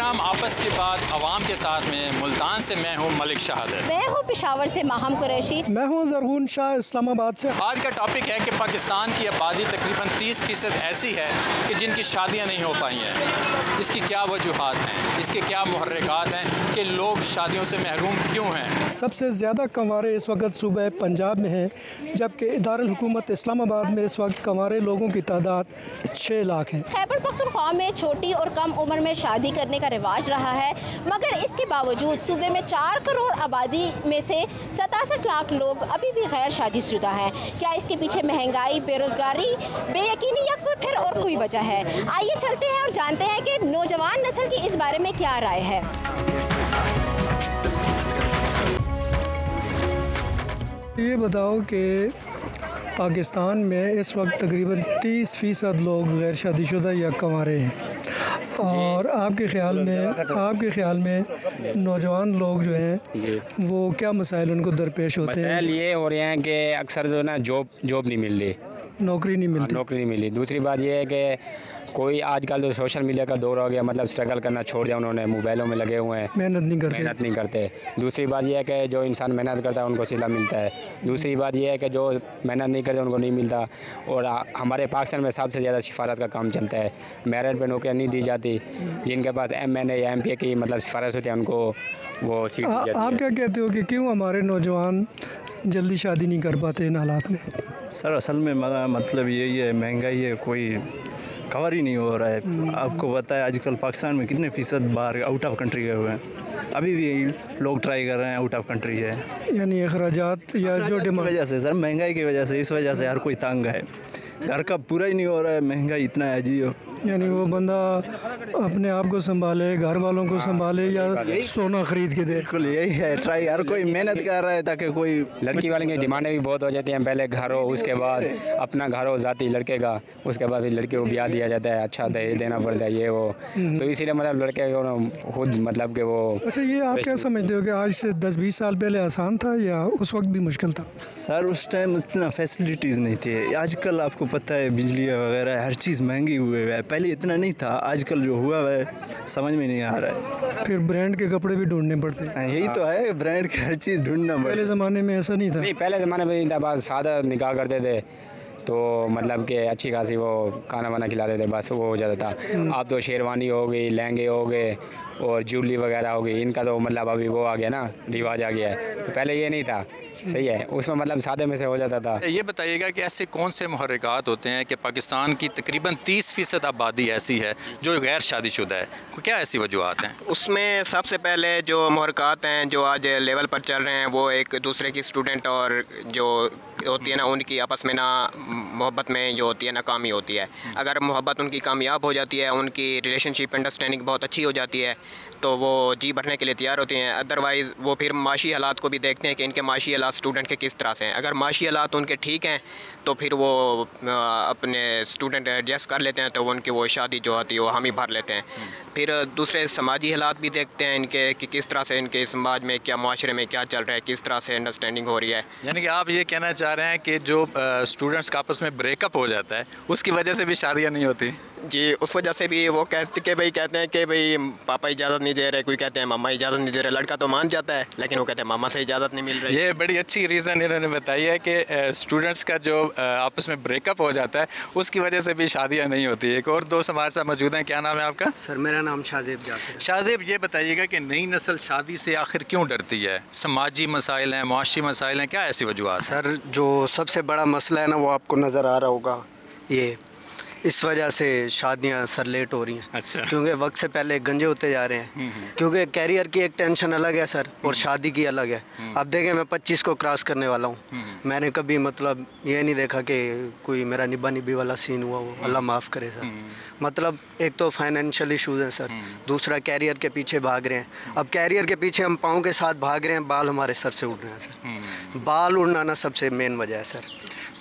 Programme आपस के बाद अवाम के साथ में मुल्तान से मैं हूँ मलिक शहादत। मैं हूँ पेशावर से माहम कुरैशी। मैं हूँ ज़रहून शाह इस्लामाबाद से। आज का टॉपिक है कि पाकिस्तान की आबादी तकरीबन 30% ऐसी है कि जिनकी शादियाँ नहीं हो पाई हैं। इसकी क्या वजूहात हैं, इसके क्या मुहर्रिकात हैं कि लोग शादियों से महरूम क्यों हैं। सबसे ज़्यादा कंवारे इस वक्त सूबे पंजाब में हैं, जबकि इदारुल हुकूमत इस्लामाबाद में इस वक्त कंवारे लोगों की तादाद 6 लाख है। खैबर पख्तूनख्वा में छोटी और कम उम्र में शादी करने का रिवाज रहा है, मगर इसके बावजूद सूबे में 4 करोड़ आबादी में से 67 लाख लोग अभी भी गैर शादीशुदा हैं। क्या इसके पीछे महंगाई, बेरोजगारी, बेयकीनी या फिर और कोई वजह है? आइए चलते हैं और जानते हैं कि नौजवान नस्ल की इस बारे में क्या राय है। ये बताओ कि पाकिस्तान में इस वक्त तकरीबन 30% लोग गैर शादीशुदा या कंवारे हैं, और आपके ख्याल में नौजवान लोग जो हैं वो क्या मसाइल उनको दरपेश होते हैं? ये हो रहे हैं कि अक्सर जो ना जॉब नहीं मिल रही, नौकरी नहीं मिली। दूसरी बात यह है कि कोई आजकल जो सोशल मीडिया का दौर हो गया, मतलब स्ट्रगल करना छोड़ दिया उन्होंने, मोबाइलों में लगे हुए हैं, मेहनत नहीं करते। दूसरी बात यह है कि जो इंसान मेहनत करता है उनको सिला मिलता है। दूसरी बात यह है कि जो मेहनत नहीं करते उनको नहीं मिलता। और हमारे पाकिस्तान में सबसे ज़्यादा सिफारत का काम चलता है, मेरिट पे नौकरियाँ नहीं दी जाती। जिनके पास MNA या MPA की मतलब सिफारिश होती है उनको वो सीट दी जाती है। आप क्या कहते हो कि क्यों हमारे नौजवान जल्दी शादी नहीं कर पाते इन हालात में? सर असल में मतलब यही है, महंगाई है, कोई कवर ही नहीं हो रहा है। आपको पता है आजकल पाकिस्तान में कितने फ़ीसद बाहर आउट ऑफ कंट्री गए हुए हैं, अभी भी लोग ट्राई कर रहे हैं, आउट ऑफ कंट्री है। यानी अखराजात या जो डिमांड वजह से, सर महंगाई की वजह से, इस वजह से हर कोई तंग है, घर का पूरा ही नहीं हो रहा है, महंगाई इतना है जी। यानी वो बंदा अपने आप को संभाले, घर वालों को संभाले या सोना खरीद के दे। बिल्कुल यही है ट्राई, हर कोई मेहनत कर रहा है ताकि कोई। लड़की वाले की डिमांडें भी बहुत हो जाती हैं, पहले घर हो, उसके बाद अपना घर हो जाती लड़के का, उसके बाद फिर लड़के को ब्याह दिया जाता है, अच्छा दहेज देना पड़ता है, ये वो। तो इसीलिए मतलब लड़के को खुद मतलब कि वो। अच्छा, ये आप क्या समझते हो कि आज से 10-20 साल पहले आसान था या उस वक्त भी मुश्किल था? सर उस टाइम इतना फैसिलिटीज़ नहीं थी। आजकल आपको पता है बिजली वगैरह हर चीज़ महंगी हुई है, पहले इतना नहीं था। आजकल जो हुआ है समझ में नहीं आ रहा है। फिर ब्रांड के कपड़े भी ढूंढने पड़ते हैं। यही तो है, ब्रांड की हर चीज़ ढूंढना पड़ता है। पहले ज़माने में ऐसा नहीं था। नहीं, पहले ज़माने में नहीं था, बस सादा निकाह करते थे तो मतलब कि अच्छी खासी वो खाना वाना खिलाते थे, बस वो हो जाता था। अब तो शेरवानी हो गई, लहंगे हो गए और ज्वेलरी वगैरह हो गई, इनका तो मतलब अभी वो आ गया ना, रिवाज आ गया है। तो पहले ये नहीं था, सही है, उसमें मतलब सादे में से हो जाता था। ये बताइएगा कि ऐसे कौन से मुहर्रिकात होते हैं कि पाकिस्तान की तकरीबन 30% आबादी ऐसी है जो गैर शादीशुदा है, क्या ऐसी वजूहात हैं? उसमें सबसे पहले जो मुहर्रिकात हैं जो आज लेवल पर चल रहे हैं, वो एक दूसरे की स्टूडेंट और जो होती है ना, उनकी आपस में ना मोहब्बत में जो होती है नाकामी होती है। अगर मोहब्बत उनकी कामयाब हो जाती है, उनकी रिलेशनशिप अंडरस्टैंडिंग बहुत अच्छी हो जाती है, तो वो जी भरने के लिए तैयार होती हैं। अदरवाइज़ वो फिर माशी हालात को भी देखते हैं कि इनके माशी हालात स्टूडेंट के किस तरह से हैं। अगर माशी हालात उनके ठीक हैं तो फिर वो अपने स्टूडेंट एडजस्ट कर लेते हैं, तो उनकी वो शादी जो होती है वो हम ही भर लेते हैं। फिर दूसरे समाजी हालात भी देखते हैं इनके कि किस तरह से इनके समाज में क्या, माशरे में क्या चल रहा है, किस तरह से अंडरस्टैंडिंग हो रही है। यानी कि आप ये कहना चाह रहे हैं कि जो स्टूडेंट्स का आपस में ब्रेकअप हो जाता है उसकी वजह से भी शादियाँ नहीं होती? जी, उस वजह से भी वो कहते हैं कि भाई पापा इजाज़त नहीं दे रहे, कोई कहते हैं मामा इजाज़त नहीं दे रहे। लड़का तो मान जाता है लेकिन वो कहते हैं मामा से इजाज़त नहीं मिल रही। ये बड़ी अच्छी रीज़न इन्होंने बताई है कि स्टूडेंट्स का जो आपस में ब्रेकअप हो जाता है उसकी वजह से भी शादियाँ नहीं होती। एक और दोस्त हमारे साथ मौजूद हैं, क्या नाम है आपका? सर मेरा नाम शाहजेब जाफर। शाहजेब, ये बताइएगा कि नई नस्ल शादी से आखिर क्यों डरती है? समाजी मसाइल हैं, मुआशी मसाइल हैं, क्या ऐसी वजूहत? सर जो सबसे बड़ा मसला है ना, वो आपको नज़र आ रहा होगा, ये इस वजह से शादियां सर लेट हो रही हैं। अच्छा। क्योंकि वक्त से पहले गंजे होते जा रहे हैं। क्योंकि कैरियर की एक टेंशन अलग है सर, और शादी की अलग है। अब देखें, मैं 25 को क्रॉस करने वाला हूँ, मैंने कभी मतलब ये नहीं देखा कि कोई मेरा निभा निभी वाला सीन हुआ हो, अल्लाह माफ़ करे सर। मतलब एक तो फाइनेंशियल इशूज़ हैं सर, दूसरा कैरियर के पीछे भाग रहे हैं। अब कैरियर के पीछे हम पाँव के साथ भाग रहे हैं, बाल हमारे सर से उड़ रहे हैं सर। बाल उड़ना ना सबसे मेन वजह है सर।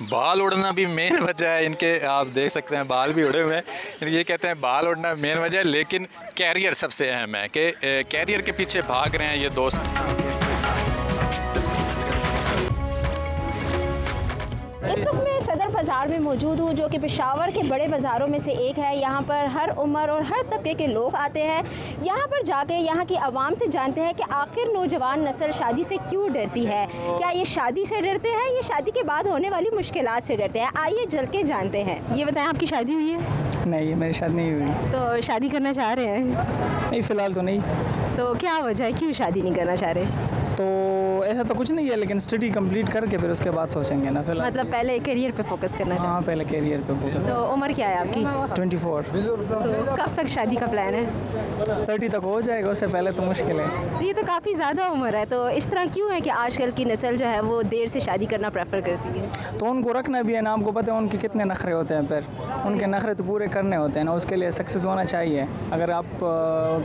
बाल उड़ना भी मेन वजह है इनके, आप देख सकते हैं बाल भी उड़े हुए हैं। ये कहते हैं बाल उड़ना मेन वजह है, लेकिन कैरियर सबसे अहम है कि कैरियर के पीछे भाग रहे हैं ये दोस्त। इस वक्त मैं सदर बाज़ार में मौजूद हूँ जो कि पेशावर के बड़े बाज़ारों में से एक है। यहाँ पर हर उम्र और हर तबके के लोग आते हैं। यहाँ पर जाके यहाँ की आवाम से जानते हैं कि आखिर नौजवान नस्ल शादी से क्यों डरती है। क्या ये शादी से डरते हैं या शादी के बाद होने वाली मुश्किलात से डरते हैं? आइए चल के जानते हैं। ये बताएं, आपकी शादी हुई है? नहीं, मेरी शादी नहीं हुई। तो शादी करना चाह रहे हैं? नहीं, फ़िलहाल तो नहीं। तो क्या वजह है, क्यों शादी नहीं करना चाह रहे? तो ऐसा तो कुछ नहीं है, लेकिन स्टडी कंप्लीट करके फिर उसके बाद सोचेंगे ना। फिलहाल मतलब पहले करियर पे फोकस करना चाहिए? हाँ, पहले करियर पे फोकस। तो उम्र क्या है आपकी? 24। तो कब तक शादी का प्लान है? 30 तक हो जाएगा, उससे पहले तो मुश्किल है। ये तो काफ़ी ज़्यादा उम्र है। तो इस तरह क्यों है कि आजकल की नस्ल जो है वो देर से शादी करना प्रेफर करती है? तो उनको रखना भी है ना, आपको पता है उनके कितने नखरे होते हैं। फिर उनके नखरे तो पूरे करने होते हैं ना, उसके लिए सक्सेस होना चाहिए। अगर आप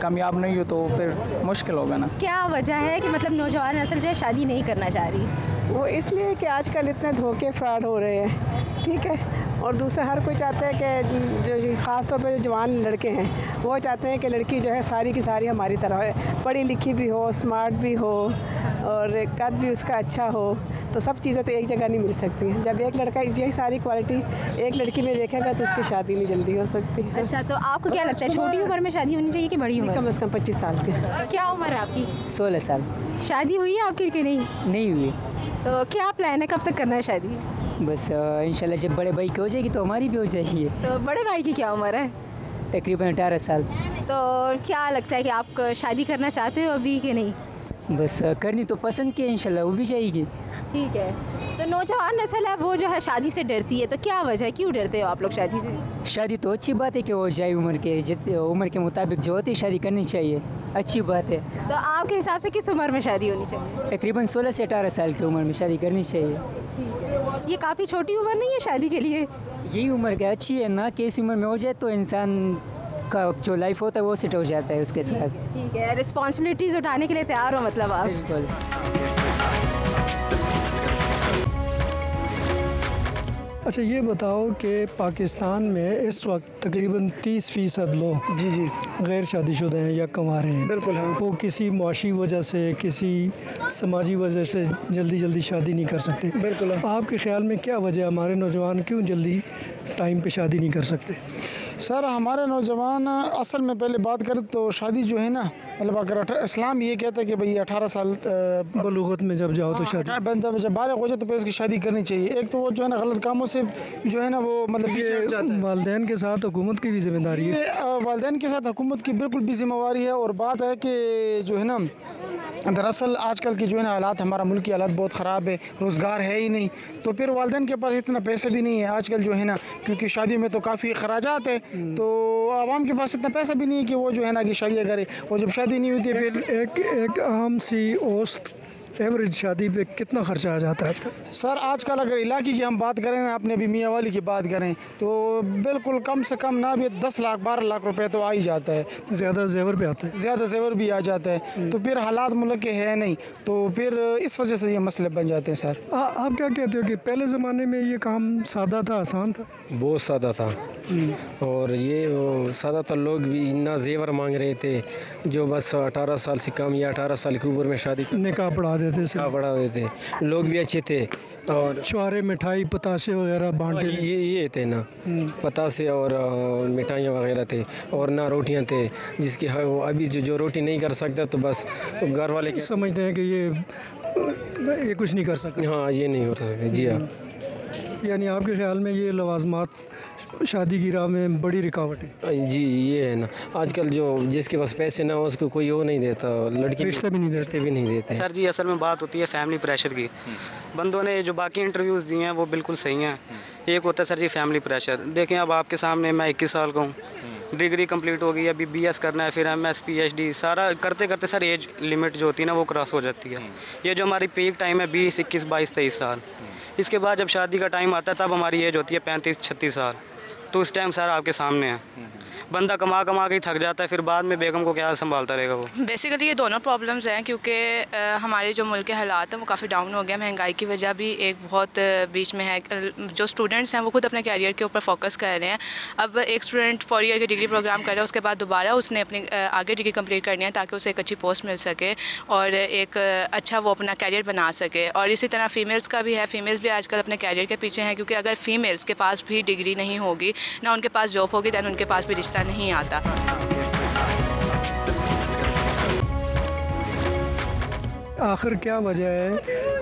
कामयाब नहीं हो तो फिर मुश्किल होगा ना। क्या वजह है कि मतलब नौजवान नस्ल जो है शादी नहीं करना चाह रही? वो इसलिए कि आजकल इतने धोखे फ्रॉड हो रहे हैं, ठीक है। और दूसरा हर कोई चाहता है कि जो ख़ास तौर पे जो जवान लड़के हैं वो चाहते हैं कि लड़की जो है सारी की सारी हमारी तरह है, पढ़ी लिखी भी हो, स्मार्ट भी हो और कद भी उसका अच्छा हो। तो सब चीज़ें तो एक जगह नहीं मिल सकती हैं। जब एक लड़का यही सारी क्वालिटी एक लड़की में देखेगा तो उसकी शादी नहीं जल्दी हो सकती। अच्छा, तो आपको क्या लगता है छोटी उम्र में शादी होनी चाहिए कि बड़ी उम्र? कम से कम 25 साल की। क्या उम्र है आपकी? 16 साल। शादी हुई है आपकी कि नहीं? नहीं हुई। तो क्या प्लान है, कब तक करना है शादी? बस इंशाल्लाह जब बड़े भाई की हो जाएगी तो हमारी भी हो जाएगी। तो बड़े भाई की क्या उम्र है? तकरीबन 18 साल। तो क्या लगता है कि आप शादी करना चाहते हो अभी कि नहीं? बस करनी तो पसंद की, इंशाल्लाह वो भी जाएगी। ठीक है। तो नौजवान नस्ल है वो जो है शादी से डरती है, तो क्या वजह है, क्यों डरते हो आप लोग शादी से? शादी तो अच्छी बात है कि हो जाए उम्र के मुताबिक जो होती है शादी करनी चाहिए, अच्छी बात है। तो आपके हिसाब से किस उम्र में शादी होनी चाहिए? तकरीबन 16 से 18 साल की उम्र में शादी करनी चाहिए। ये काफ़ी छोटी उम्र नहीं है शादी के लिए? यही उम्र क्या अच्छी है ना, कि इस उम्र में हो जाए तो इंसान का जो लाइफ होता है वो सेट हो जाता है उसके साथ। ठीक है, रिस्पॉन्सिबिलिटीज़ उठाने के लिए तैयार हो मतलब आप? बिल्कुल। अच्छा, ये बताओ कि पाकिस्तान में इस वक्त तकरीबन 30% लोग जी गैर शादीशुदा हैं या कंवारे हैं। बिल्कुल हाँ। वो किसी मुआशी वजह से, किसी समाजी वजह से जल्दी शादी नहीं कर सकते। बिल्कुल। आपके ख्याल में क्या वजह है, हमारे नौजवान क्यों जल्दी टाइम पे शादी नहीं कर सकते? सर, हमारे नौजवान असल में पहले बात करें तो शादी जो है ना, मतलब अगर इस्लाम ये कहता है कि भाई 18 साल बलूगत में जब जाओ तो शादी, जब बालिग हो जाए तो फिर उसकी शादी करनी चाहिए। एक तो वो जो है ना गलत कामों से जो है ना वो मतलब ये वालिदैन के साथ हुकूमत की भी जिम्मेदारी है। वालिदैन के साथ हुकूमत की बिल्कुल भी जिम्मेवारी है। और बात है कि जो है ना दरअसल आजकल की जो है ना हालात, हमारा मुल्क की हालात बहुत ख़राब है, रोज़गार है ही नहीं, तो फिर वालिदैन के पास इतना पैसे भी नहीं है आजकल जो है ना, क्योंकि शादी में तो काफ़ी खराजात है, तो आवाम के पास इतना पैसा भी नहीं है कि वो जो है ना कि शादियाँ करे। और जब शादी नहीं होती है फिर एक आम सी औसत एवरेज शादी पे कितना खर्चा आ जाता है आजकल? सर, आजकल अगर इलाके की हम बात करें ना, अपने अभी मियाँ वाली की बात करें तो बिल्कुल कम से कम ना भी 10 लाख 12 लाख रुपए तो आ ही जाता है। ज़्यादा जेवर पे आता है, ज़्यादा जेवर भी आ जाता है। तो फिर हालात मुल्क के है नहीं, तो फिर इस वजह से ये मसले बन जाते हैं। सर, आप क्या कहते हो कि पहले ज़माने में ये काम सादा था, आसान था? बहुत सादा था। और ये ज़्यादातर लोग भी इतना जेवर मांग रहे थे जो बस 18 साल से कम या 18 साल की उम्र में शादी निकाह पढ़ा बढ़ा देते। लोग भी अच्छे थे और छुआरे, मिठाई, पताशे वगैरह बांटे। ये थे ना, पतासे और मिठाइयाँ वगैरह थे और ना रोटियाँ थे, जिसकी अभी जो रोटी नहीं कर सकता तो बस घर वाले समझते हैं कि ये कुछ नहीं कर सकते। हाँ, ये नहीं हो सकते। जी हाँ। यानी आपके ख्याल में ये लवाजमात शादी की राह में बड़ी रुकावट है? जी, ये है ना, आजकल जो जिसके पास पैसे ना हो उसको कोई वो नहीं देता, लड़की रिश्ते भी नहीं देते। सर जी, असल में बात होती है फैमिली प्रेशर की। बंदों ने जो बाकी इंटरव्यूज़ दिए हैं वो बिल्कुल सही हैं। एक होता है सर जी फैमिली प्रेशर। देखें, अब आपके सामने मैं 21 साल का हूँ, डिग्री कंप्लीट हो गई, अभी BS करना है, फिर MS PhD सारा करते करते सर एज लिमिट जो होती है ना वो क्रॉस हो जाती है। ये जो हमारी पीक टाइम है 20, 21, 22, 23 साल, इसके बाद जब शादी का टाइम आता है तब हमारी एज होती है 35-36 साल। तो उस टाइम सारा आपके सामने है। बंदा कमा कमा के थक जाता है, फिर बाद में बेगम को क्या संभालता रहेगा वो। बेसिकली ये दोनों प्रॉब्लम्स हैं, क्योंकि हमारे जो मुल्क के हालात हैं वो काफ़ी डाउन हो गया। महंगाई की वजह भी एक बहुत बीच में है। जो स्टूडेंट्स हैं वो खुद अपने कैरियर के ऊपर फोकस कर रहे हैं। अब एक स्टूडेंट 4 ईयर की डिग्री प्रोग्राम कर रहा है, उसके बाद दोबारा उसने अपनी आगे डिग्री कंप्लीट करनी है ताकि उसे एक अच्छी पोस्ट मिल सके और एक अच्छा वो अपना कैरियर बना सके। और इसी तरह फ़ीमेल्स का भी है। फ़ीमेल्स भी आजकल अपने कैरियर के पीछे हैं, क्योंकि अगर फ़ीमेल्स के पास भी डिग्री नहीं होगी, ना उनके पास जॉब होगी, दैन उनके पास भी रिश्ता नहीं आता। आखिर क्या वजह है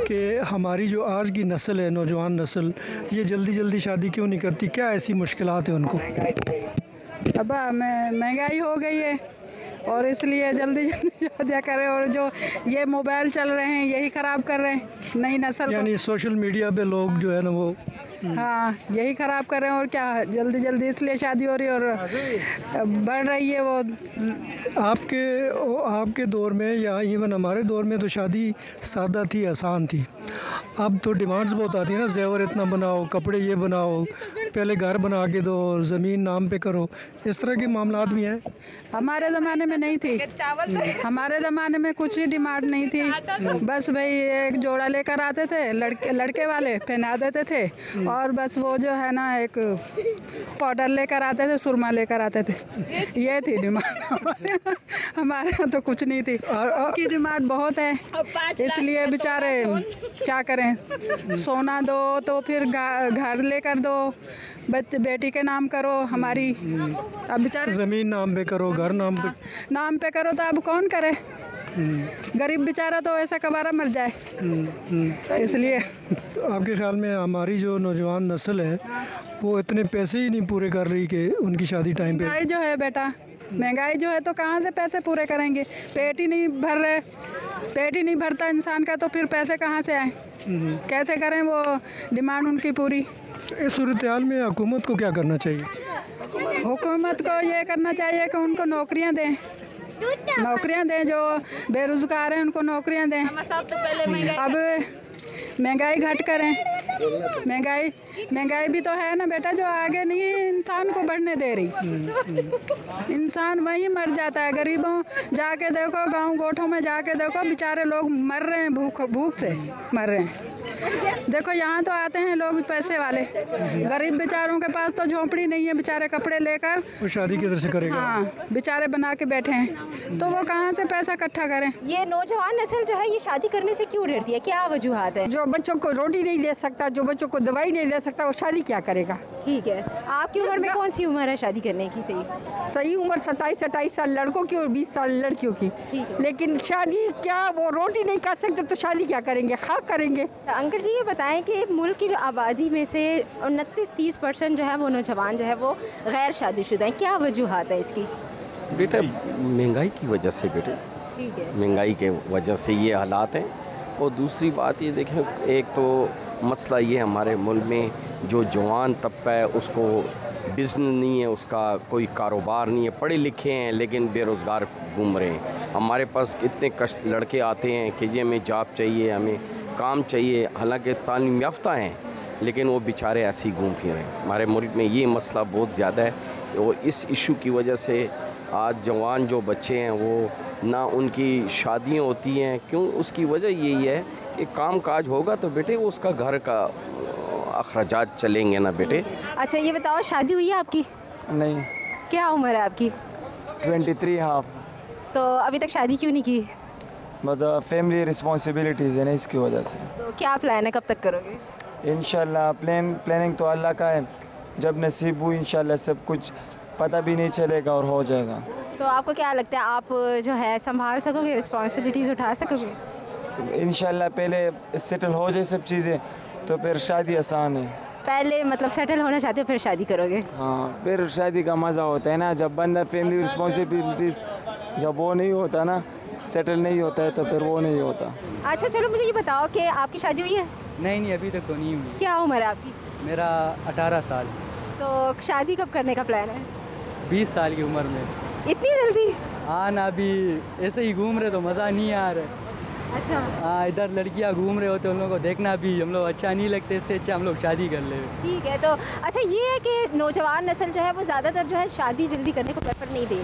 कि हमारी जो आज की नस्ल है, नौजवान नस्ल, ये जल्दी जल्दी शादी क्यों नहीं करती? क्या ऐसी मुश्किलात हैं उनको? अब महंगाई हो गई है और इसलिए जल्दी जल्दी शादियाँ करें, और जो ये मोबाइल चल रहे हैं यही ख़राब कर रहे हैं नई नस्ल। यानी सोशल मीडिया पे लोग जो है ना वो हाँ यही ख़राब कर रहे हैं। और क्या जल्दी जल्दी इसलिए शादी हो रही है और बढ़ रही है वो। आपके दौर में या इवन हमारे दौर में तो शादी सादा थी, आसान थी। अब तो डिमांड्स बहुत आती है ना, जेवर इतना बनाओ, कपड़े ये बनाओ, पहले घर बना के दो, ज़मीन नाम पे करो, इस तरह के मामलात भी हैं। हमारे ज़माने में नहीं थी। हमारे ज़माने में कुछ ही डिमांड नहीं थी। बस भाई एक जोड़ा लेकर आते थे, लड़के वाले पहना देते थे, और बस वो जो है ना एक पाउडर लेकर आते थे, सुरमा लेकर आते थे, ये थी डिमांड। हमारे यहाँ तो कुछ नहीं थी। की डिमांड बहुत है, इसलिए बेचारे क्या करें। सोना दो तो फिर घर लेकर दो, बेटी के नाम करो हमारी, अब बेचारे ज़मीन नाम पे करो, घर नाम पे करो, तो अब कौन करे? गरीब बेचारा तो ऐसा कबारा मर जाए। इसलिए आपके ख्याल में हमारी जो नौजवान नस्ल है वो इतने पैसे ही नहीं पूरे कर रही कि उनकी शादी टाइम पे? महंगाई जो है बेटा, महंगाई जो है तो कहाँ से पैसे पूरे करेंगे? पेट ही नहीं भर रहे, पेट ही नहीं भरता इंसान का, तो फिर पैसे कहाँ से आए? कैसे करें वो डिमांड उनकी पूरी? इस सूरत हाल में हुकूमत को क्या करना चाहिए? हुकूमत को ये करना चाहिए कि उनको नौकरियाँ दें, जो बेरोज़गार हैं उनको नौकरियाँ दें। अब महंगाई घट करें। महंगाई भी तो है ना बेटा, जो आगे नहीं इंसान को बढ़ने दे रही। इंसान वहीं मर जाता है। गरीबों जाके देखो, गांव गोठों में जाके देखो, बेचारे लोग मर रहे हैं, भूख से मर रहे हैं। देखो यहाँ तो आते हैं लोग पैसे वाले, गरीब बेचारों के पास तो झोंपड़ी नहीं है, बेचारे कपड़े लेकर वो शादी किधर से करेगा? हाँ बेचारे बना के बैठे हैं, तो वो कहाँ से पैसा इकट्ठा करें? ये नौजवान नस्ल जो है ये शादी करने से क्यों डरती है? क्या वजूहात है? जो बच्चों को रोटी नहीं दे सकता, जो बच्चों को दवाई नहीं दे सकता, वो शादी क्या करेगा? ठीक है, आपकी उम्र में कौन सी उम्र है शादी करने की? सही उम्र 27-28 साल लड़कों की और 20 साल लड़कियों की। लेकिन शादी क्या, वो रोटी नहीं खा सकते तो शादी क्या करेंगे? खाक करेंगे। अंकल जी ये बताएं कि मुल्क की जो आबादी में से 29-30% जो है वो नौजवान जो है वो गैर शादीशुदा है, क्या वजूहात है इसकी? बेटा महंगाई की वजह से, बेटे महंगाई के वजह से ये हालात हैं। और दूसरी बात ये देखें, एक तो मसला ये हमारे मुल्क में जो जवान तबका है उसको बिज़नेस नहीं है, उसका कोई कारोबार नहीं है, पढ़े लिखे हैं लेकिन बेरोज़गार घूम रहे हैं। हमारे पास कितने कष्ट लड़के आते हैं कि जी हमें जॉब चाहिए, हमें काम चाहिए, हालांकि तालीम याफ्ता हैं लेकिन वो बेचारे ऐसे ही घूम फिर रहे हैं। हमारे मुल्क में ये मसला बहुत ज़्यादा है और इस इशू की वजह से आज जवान जो बच्चे हैं वो ना उनकी शादियाँ होती हैं। क्यों? उसकी वजह यही है कि काम काज होगा तो बेटे वो उसका घर का अखराजात चलेंगे ना बेटे। अच्छा ये बताओ, शादी हुई है आपकी? नहीं। क्या उम्र है आपकी? 23.5। तो अभी तक शादी क्यों नहीं की? मतलब फैमिली रिस्पॉन्सिबिलिटीज़ है ना, इसकी वजह से। तो क्या प्लान है, कब तक करोगे? इंशाल्लाह प्लानिंग तो अल्लाह का है, जब नसीब हुई इंशाल्लाह सब कुछ पता भी नहीं चलेगा और हो जाएगा। तो आपको क्या लगता है, आप जो है संभाल सकोगे, रिस्पॉन्सिबिलिटीज़ उठा सकोगे? इंशाल्लाह पहले सेटल हो जाए सब चीज़ें तो फिर शादी आसान है। पहले मतलब सेटल होना चाहते हो फिर शादी करोगे? हाँ, फिर शादी का मज़ा होता है ना, जब बंदा फैमिली रिस्पॉन्सिबिलिटीज़ जब वो नहीं होता ना, सेटल नहीं होता है तो फिर वो नहीं होता। अच्छा चलो मुझे ये बताओ कि आपकी शादी हुई है? नहीं अभी तक तो नहीं हुई। क्या उम्र है आपकी? मेरा 18 साल। तो शादी कब करने का प्लान है? 20 साल की उम्र में। इतनी जल्दी? हाँ ना, अभी ऐसे ही घूम रहे तो मज़ा नहीं आ रहा। अच्छा। हाँ, इधर लड़कियाँ घूम रहे होते, उन लोगों को देखना भी हम लोग अच्छा नहीं लगते, इससे अच्छा हम लोग शादी कर ले। ठीक है, तो अच्छा ये है कि नौजवान नस्ल जो है वो ज़्यादातर जो है शादी जल्दी करने को प्रेफर नहीं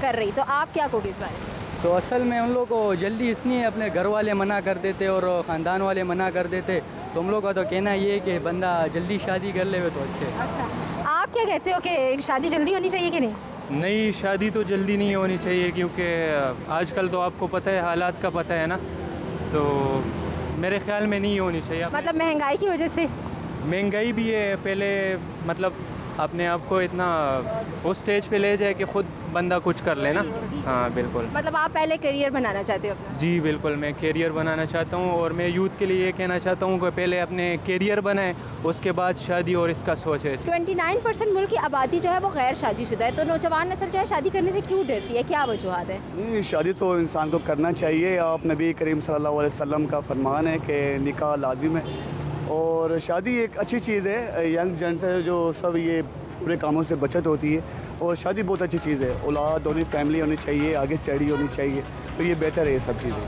कर रही, तो आप क्या कहोगे इस बारे में? तो असल में उन लोग को जल्दी इसलिए अपने घर वाले मना कर देते और ख़ानदान वाले मना कर देते, तो हम लोग का तो कहना ये है कि बंदा जल्दी शादी कर ले तो अच्छे। अच्छा, आप क्या कहते हो कि शादी जल्दी होनी चाहिए कि नहीं? नहीं, शादी तो जल्दी नहीं होनी चाहिए, क्योंकि आजकल तो आपको पता है, हालात का पता है ना, तो मेरे ख्याल में नहीं होनी चाहिए। मतलब महंगाई की वजह से? महंगाई भी है, पहले मतलब अपने आप को इतना उस स्टेज पे ले जाए कि खुद बंदा कुछ कर ले ना। हाँ बिल्कुल। मतलब आप पहले करियर बनाना चाहते हो अपना? जी बिल्कुल, मैं करियर बनाना चाहता हूँ, और मैं यूथ के लिए ये कहना चाहता हूँ कि पहले अपने करियर बनाए, उसके बाद शादी और इसका सोचे। 29% मुल्क की आबादी जो है वो गैर शादीशुदा है, तो नौजवान नस्ल जो है शादी करने से क्यों डरती है, क्या वजूहत है? नहीं, शादी तो इंसान को करना चाहिए। आप नबी करीम सल्लल्लाहु अलैहि वसल्लम का फरमान है कि निकाह लाजिम है, और शादी एक अच्छी चीज़ है। यंग जनता जो सब ये पूरे कामों से बचत होती है, और शादी बहुत अच्छी चीज़ है। औलाद होनी, फैमिली होनी चाहिए, आगे स्टडी होनी चाहिए, तो ये बेहतर है ये सब चीज़ें।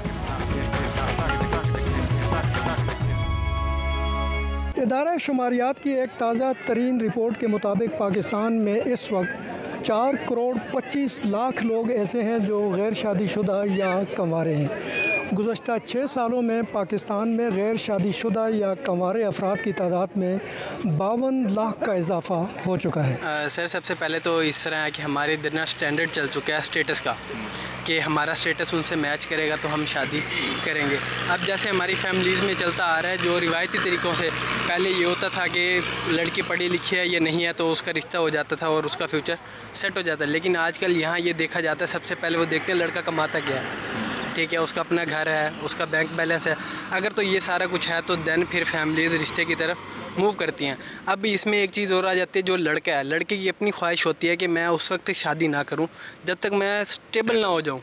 इदारा शुमारियात की एक ताज़ा तरीन रिपोर्ट के मुताबिक पाकिस्तान में इस वक्त 4 करोड़ 25 लाख लोग ऐसे हैं जो गैर शादीशुदा या कंवारे हैं। गुज़श्ता 6 सालों में पाकिस्तान में गैर शादीशुदा या कंवारे अफराद की तादाद में 52 लाख का इजाफ़ा हो चुका है। सर, सबसे पहले तो इस तरह है कि हमारे इधर ना स्टैंडर्ड चल चुका है स्टेटस का, कि हमारा स्टेटस उनसे मैच करेगा तो हम शादी करेंगे। अब जैसे हमारी फैमिलीज़ में चलता आ रहा है, जो रिवायती तरीक़ों से पहले ये होता था कि लड़की पढ़ी लिखी है या नहीं है तो उसका रिश्ता हो जाता था और उसका फ्यूचर सेट हो जाता है, लेकिन आजकल यहाँ ये देखा जाता है, सबसे पहले वो देखते हैं लड़का कमाता क्या है, ठीक है, उसका अपना घर है, उसका बैंक बैलेंस है। अगर तो ये सारा कुछ है तो देन फिर फैमिलीज़ रिश्ते की तरफ मूव करती हैं। अब इसमें एक चीज़ और आ जाती है, जो लड़का है, लड़के की अपनी ख्वाहिश होती है कि मैं उस वक्त तक शादी ना करूं जब तक मैं स्टेबल ना हो जाऊं,